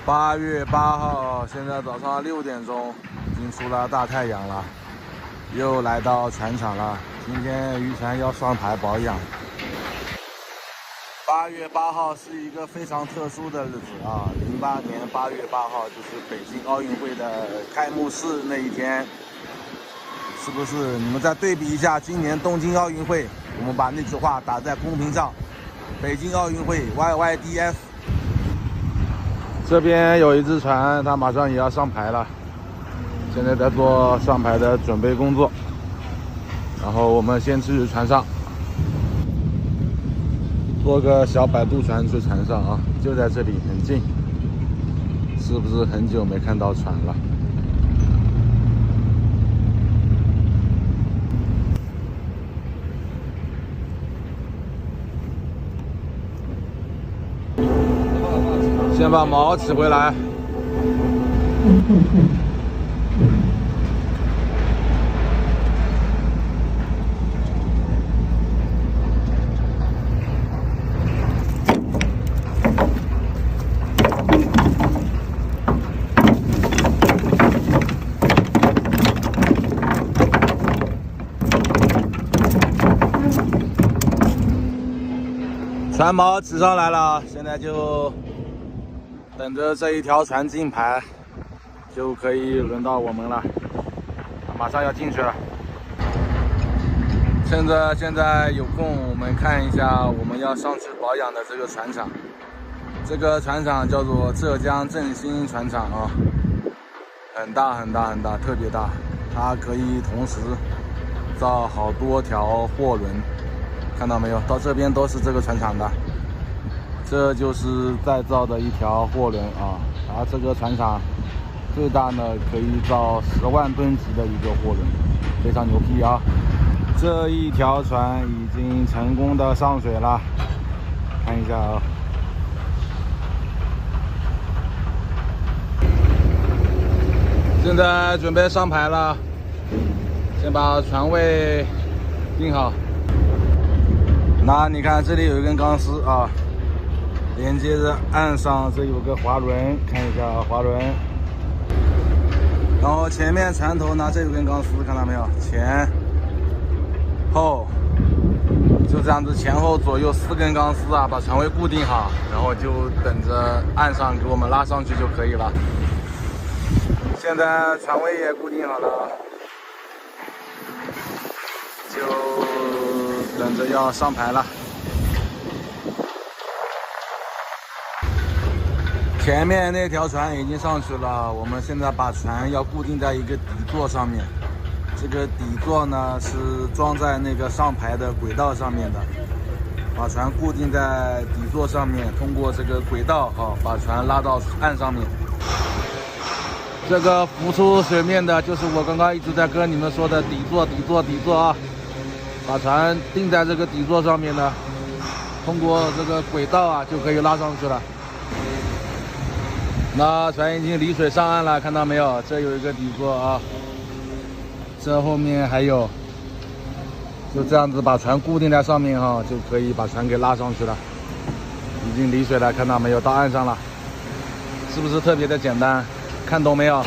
8月8号，现在早上6点钟，已经出了大太阳了，又来到船厂了。今天渔船要上牌保养。8月8号是一个非常特殊的日子啊！08年8月8号就是北京奥运会的开幕式那一天，是不是？你们再对比一下今年东京奥运会，我们把那句话打在公屏上：北京奥运会 YYDF。这边有一只船，它马上也要上牌了，现在在做上牌的准备工作。然后我们先去船上，坐个小摆渡船去船上啊，就在这里，很近。是不是很久没看到船了？先把锚起回来。船锚起上来了，现在就等着这一条船进牌，就可以轮到我们了。马上要进去了。趁着现在有空，我们看一下我们要上去保养的这个船厂。这个船厂叫做浙江振兴船厂啊，很大很大很大，特别大。它可以同时造好多条货轮。看到没有？到这边都是这个船厂的，这就是在造的一条货轮啊。它这个船厂最大呢可以造10万吨级的一个货轮，非常牛批啊！这一条船已经成功的上水了，看一下啊。现在准备上牌了，先把船位定好。那你看这里有一根钢丝啊，连接着岸上，这有个滑轮，看一下滑轮。然后前面船头呢，这有根钢丝，看到没有？前后就这样子，前后左右4根钢丝啊，把船位固定好，然后就等着岸上给我们拉上去就可以了。现在船位也固定好了，就等着要上牌了。前面那条船已经上去了，我们现在把船要固定在一个底座上面。这个底座呢是装在那个上牌的轨道上面的，把船固定在底座上面，通过这个轨道啊，把船拉到岸上面。这个浮出水面的就是我刚刚一直在跟你们说的底座啊。把船定在这个底座上面呢，通过这个轨道啊就可以拉上去了。那船已经离水上岸了，看到没有？这有一个底座啊，这后面还有，就这样子把船固定在上面哈，就可以把船给拉上去了。已经离水了，看到没有？到岸上了，是不是特别的简单？看懂没有？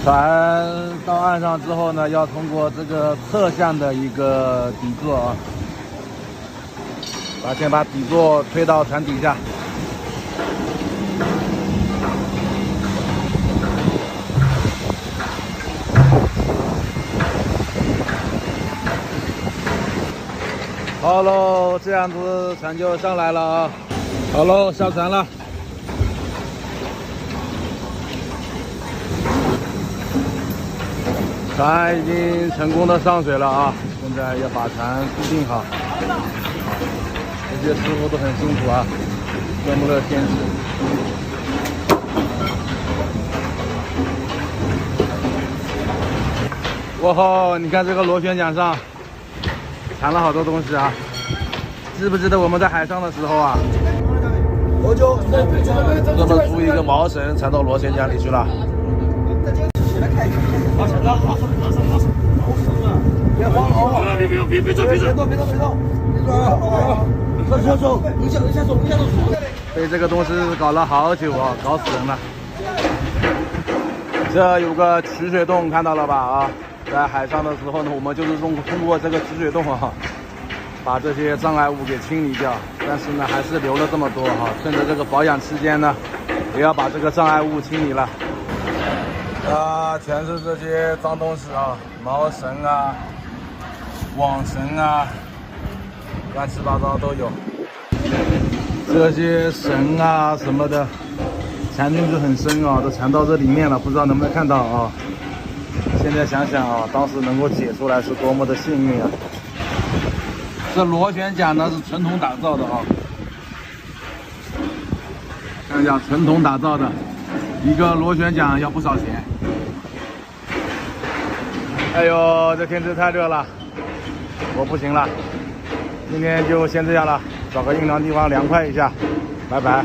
船到岸上之后呢，要通过这个侧向的一个底座啊，先把底座推到船底下。好喽，这样子船就上来了啊。好喽，下船了。船已经成功的上水了啊！现在要把船固定好，这些师傅都很辛苦啊，这么的天气。哇吼！你看这个螺旋桨上藏了好多东西啊！记不记得我们在海上的时候啊，这么租一个毛绳缠到螺旋桨里去了。别慌哦！别动！走！一下走！被这个东西搞了好久啊，搞死人了。这有个取水洞，看到了吧？啊，在海上的时候呢，我们就是通过这个取水洞啊，把这些障碍物给清理掉。但是呢，还是留了这么多哈。趁着这个保养期间呢，也要把这个障碍物清理了。全是这些脏东西啊，毛绳啊、网绳啊，乱七八糟都有。这些绳啊什么的，缠进去很深啊，都缠到这里面了，不知道能不能看到啊？现在想想啊，当时能够解出来是多么的幸运啊！这螺旋桨呢是纯铜打造的啊，看一下纯铜打造的，一个螺旋桨要不少钱。哎呦，这天气太热了，我不行了，今天就先这样了，找个阴凉地方凉快一下，拜拜。